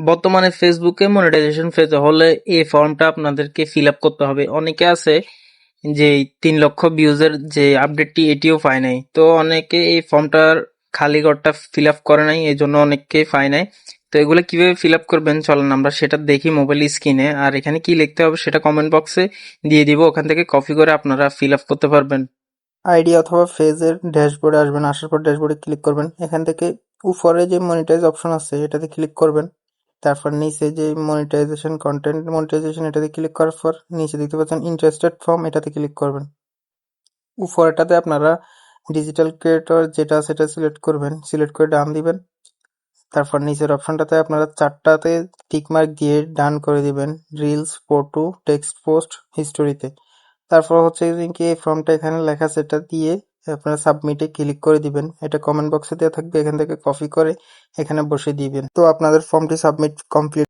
বর্তমানে ফেসবুকে মনিটাইজেশন পেতে হলে এই ফর্মটা আপনাদেরকে ফিল আপ করতে হবে। অনেকে আছে যে 3 লক্ষ ভিউজের যে আপডেটটি এটিও পায় নাই, তো অনেকে এই ফর্মটার খালি ঘরটা ফিল আপ করে নাই, এই জন্য অনেককে পায় নাই। তো এগুলো কিভাবে ফিল আপ করবেন চলেন আমরা সেটা দেখি মোবাইল স্ক্রিনে। আর এখানে কি লিখতে হবে সেটা কমেন্ট বক্সে দিয়ে দিব, ওখান থেকে কপি করে আপনারা ফিল আপ করতে পারবেন। আইডি অথবা ফেজের ড্যাশবোর্ডে আসবেন, আসার পর ড্যাশবোর্ডে ক্লিক করবেন। এখান থেকে উপরে যে মনিটাইজ অপশন আছে এটাতে ক্লিক করবেন। তারপর নিচে যে মনিটাইজেশন কন্টেন্ট মনিটাইজেশন এটাতে ক্লিক করার পর নিচে দেখতে পাচ্ছেন ইন্টারেস্টেড ফর্ম, এটাতে ক্লিক করবেন। উপরেটাতে আপনারা ডিজিটাল ক্রিয়েটর যেটা সেটা সিলেক্ট করবেন, সিলেক্ট করে ডান দিবেন। তারপর নিচের অপশনটাতে আপনারা 4টাতে টিকমার্ক দিয়ে ডান করে দিবেন, রিলস, ফটো, টেক্সট পোস্ট, হিস্টোরিতে। তারপর হচ্ছে যে কি এই ফর্মটা এখানে লেখা সেটা দিয়ে আপনারা সাবমিটে ক্লিক করে দিবেন। এটা কমেন্ট বক্সে দেওয়া থাকবে, এখান থেকে কপি করে এখানে বসে দিবেন। তো আপনাদের ফর্মটি সাবমিট কমপ্লিট।